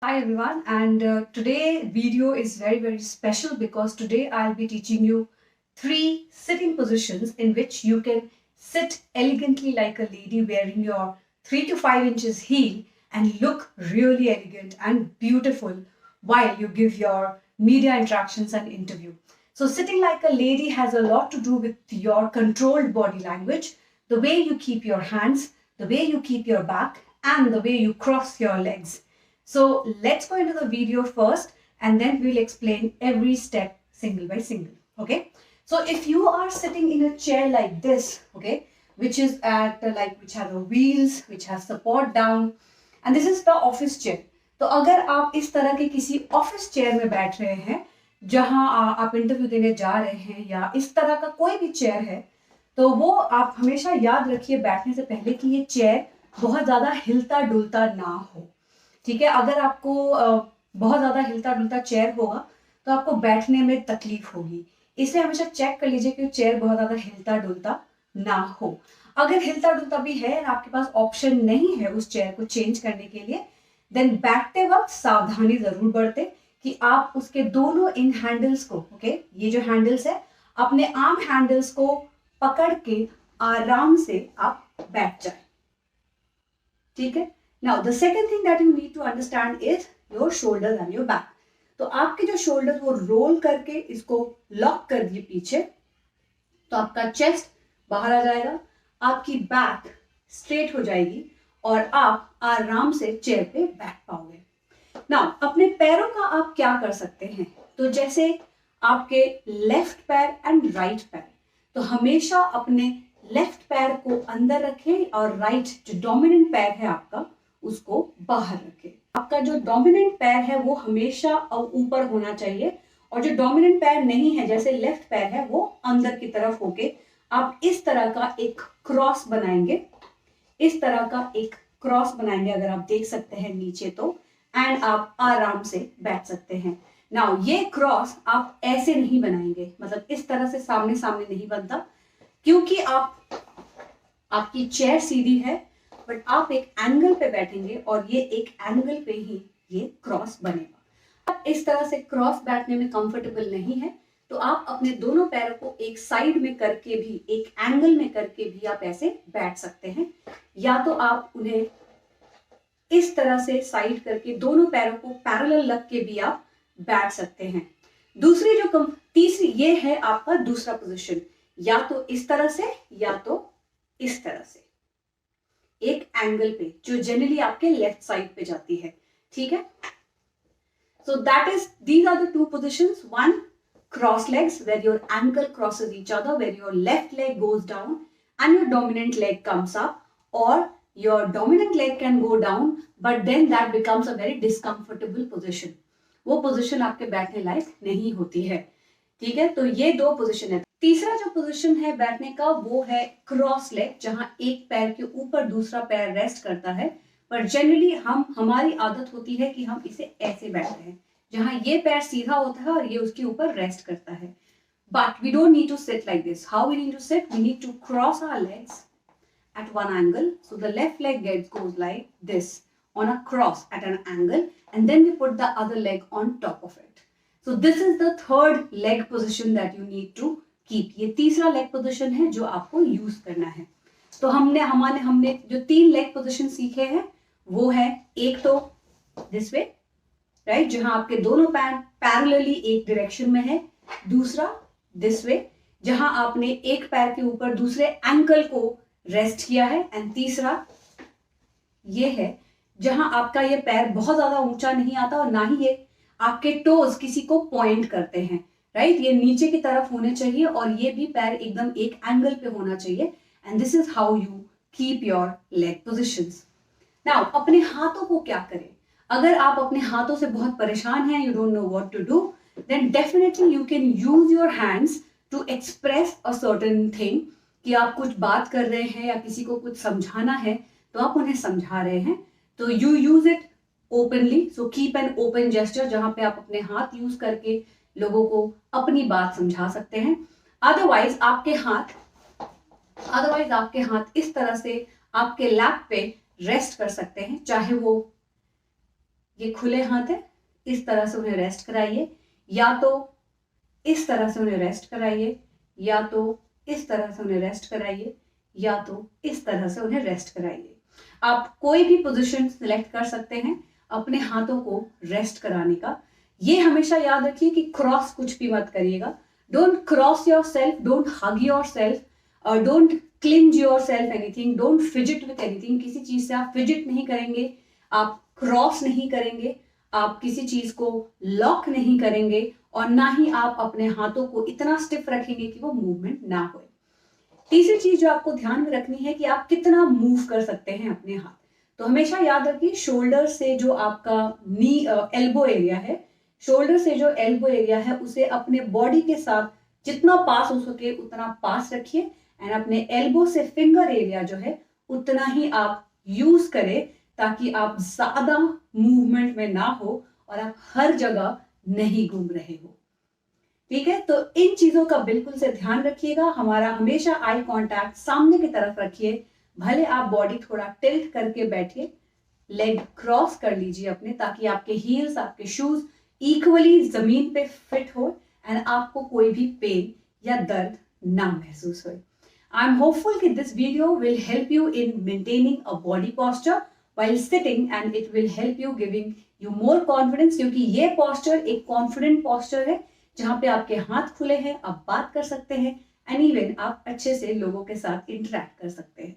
Hi everyone, and today video is very special because today I'll be teaching you 3 sitting positions in which you can sit elegantly like a lady wearing your 3 to 5 inches heel and look really elegant and beautiful while you give your media interactions and interview. So sitting like a lady has a lot to do with your controlled body language, the way you keep your hands, the way you keep your back, and the way you cross your legs. So let's go into the video first and then we'll explain every step single by single. Okay. So if you are sitting in a chair like this, okay, which is which has the wheels, which has support down, and this is the office chair. तो अगर आप इस तरह के किसी office chair में बैठ रहे हैं जहां आप इंटरव्यू देने जा रहे हैं या इस तरह का कोई भी चेयर है, तो वो आप हमेशा याद रखिए बैठने से पहले कि ये चेयर बहुत ज्यादा हिलता डुलता ना हो. ठीक है. अगर आपको बहुत ज्यादा हिलता डुलता चेयर होगा तो आपको बैठने में तकलीफ होगी, इसलिए हमेशा चेक कर लीजिए कि चेयर बहुत ज्यादा हिलता डुलता ना हो. अगर हिलता डुलता भी है और आपके पास ऑप्शन नहीं है उस चेयर को चेंज करने के लिए, देन बैठते वक्त सावधानी जरूर बरते कि आप उसके दोनों इन हैंडल्स को, ओके, ये जो हैंडल्स है, अपने आर्म हैंडल्स को पकड़ के आराम से आप बैठ जाए. ठीक है. Now the second thing that you need to understand is your shoulders and your back. तो आपके जो शोल्डर वो रोल करके इसको लॉक कर दिए पीछे, तो आपका चेस्ट बाहर आ जाएगा, आपकी बैक स्ट्रेट हो जाएगी और आप आराम से चेयर पे बैठ पाओगे. नाउ अपने पैरों का आप क्या कर सकते हैं, तो जैसे आपके लेफ्ट पैर एंड राइट पैर, तो हमेशा अपने लेफ्ट पैर को अंदर रखें और राइट जो डोमिनेंट पैर है आपका उसको बाहर रखें. आपका जो डोमिनेंट पैर है वो हमेशा ऊपर होना चाहिए और जो डोमिनेंट पैर नहीं है जैसे लेफ्ट पैर है वो अंदर की तरफ होके आप इस तरह का एक क्रॉस बनाएंगे. इस तरह का एक क्रॉस बनाएंगे अगर आप देख सकते हैं नीचे तो, एंड आप आराम से बैठ सकते हैं. नाउ ये क्रॉस आप ऐसे नहीं बनाएंगे, मतलब इस तरह से सामने सामने नहीं बनता, क्योंकि आपकी चेयर सीधी है बट आप एक एंगल पे बैठेंगे और ये एक एंगल पे ही ये क्रॉस बनेगा. आप इस तरह से क्रॉस बैठने में कंफर्टेबल नहीं है तो आप अपने दोनों पैरों को एक साइड में करके भी, एक एंगल में करके भी आप ऐसे बैठ सकते हैं, या तो आप उन्हें इस तरह से साइड करके दोनों पैरों को पैरेलल रख के भी आप बैठ सकते हैं. तीसरी ये है आपका दूसरा पोजीशन, या तो इस तरह से या तो इस तरह से एक एंगल पे, जो जनरली आपके लेफ्ट साइड पे जाती है. ठीक है. सो these are the two positions. One, cross legs where your ankle crosses each other, where your left leg goes down and your dominant leg comes up, or your dominant leg can go down but then that becomes a very discomfortable position. वो position आपके बैठने लायक नहीं होती है. ठीक है. तो ये दो पोजीशन है. तीसरा जो पोजीशन है बैठने का वो है क्रॉस लेग, जहां एक पैर के ऊपर दूसरा पैर रेस्ट करता है, पर जनरली हमारी आदत होती है कि हम इसे ऐसे बैठते हैं जहां ये पैर सीधा होता है और ये उसके ऊपर रेस्ट करता है. But we don't need to sit like this. How we need to sit? We need to cross our legs at one angle, so the left leg goes like this on a cross at an angle, and then we put the other leg on top of it. So this is the third leg position that you need to keep. ये तीसरा leg position है जो आपको use करना है. तो हमने जो 3 leg position सीखे हैं वो है, एक तो this way, right, जहां आपके दोनों पैर पैरेलली एक डायरेक्शन में है. दूसरा this way, जहां आपने एक पैर के ऊपर दूसरे एंकल को रेस्ट किया है. एंड तीसरा ये है जहां आपका ये पैर बहुत ज्यादा ऊंचा नहीं आता और ना ही ये आपके टोज किसी को पॉइंट करते हैं, राइट. ये नीचे की तरफ होने चाहिए और ये भी पैर एकदम एक एंगल पे होना चाहिए. And this is how you keep your leg positions. Now अपने हाथों को क्या करें? अगर आप अपने हाथों से बहुत परेशान हैं, you don't know what to do, then definitely you can use your hands to express a certain thing. कि आप कुछ बात कर रहे हैं या किसी को कुछ समझाना है तो आप उन्हें समझा रहे हैं, तो you use it openly. So keep an open gesture जहां पे आप अपने हाथ यूज करके लोगों को अपनी बात समझा सकते हैं. अदरवाइज आपके हाथ इस तरह से आपके लैप पे रेस्ट कर सकते हैं, चाहे वो ये खुले हाथ है, इस तरह से उन्हें रेस्ट कराइए, या तो इस तरह से उन्हें रेस्ट कराइए, या तो इस तरह से उन्हें रेस्ट कराइए, या तो इस तरह से उन्हें रेस्ट कराइए। आप कोई भी पोजीशन सिलेक्ट कर सकते हैं अपने हाथों को रेस्ट कराने का। ये हमेशा याद रखिए कि क्रॉस कुछ भी मत करिएगा। Don't cross your self, don't hug your self, don't cleanse your self anything, don't fidget with anything. किसी चीज से आप फिजिट नहीं करेंगे, आप क्रॉस नहीं करेंगे, आप किसी चीज को लॉक नहीं करेंगे, और ना ही आप अपने हाथों को इतना स्टिफ रखेंगे कि वो मूवमेंट ना हो। तीसरी चीज जो आपको ध्यान में रखनी है कि आप कितना मूव कर सकते हैं अपने हाथ। तो हमेशा याद रखिए शोल्डर से जो आपका नी एल्बो एरिया है, शोल्डर से जो एल्बो एरिया है उसे अपने बॉडी के साथ जितना पास हो सके उतना पास रखिए, एंड अपने एल्बो से फिंगर एरिया जो है उतना ही आप यूज करें, ताकि आप ज्यादा मूवमेंट में ना हो और आप हर जगह नहीं घूम रहे हो। ठीक है, तो इन चीजों का बिल्कुल से ध्यान रखिएगा। हमारा हमेशा आई कांटेक्ट सामने की तरफ रखिए, भले आप बॉडी थोड़ा टिल्ट करके बैठिए, लेग क्रॉस कर लीजिए अपने, ताकि आपके हील्स, आपके शूज इक्वली जमीन पे फिट हो एंड आपको कोई भी पेन या दर्द ना महसूस हो। आई एम होपफुल कि this video will help you in maintaining a body posture while sitting, and it will help you giving you more confidence, क्योंकि ये posture एक कॉन्फिडेंट posture है जहां पे आपके हाथ खुले हैं, आप बात कर सकते हैं, एंड इवन आप अच्छे से लोगों के साथ इंटरेक्ट कर सकते हैं।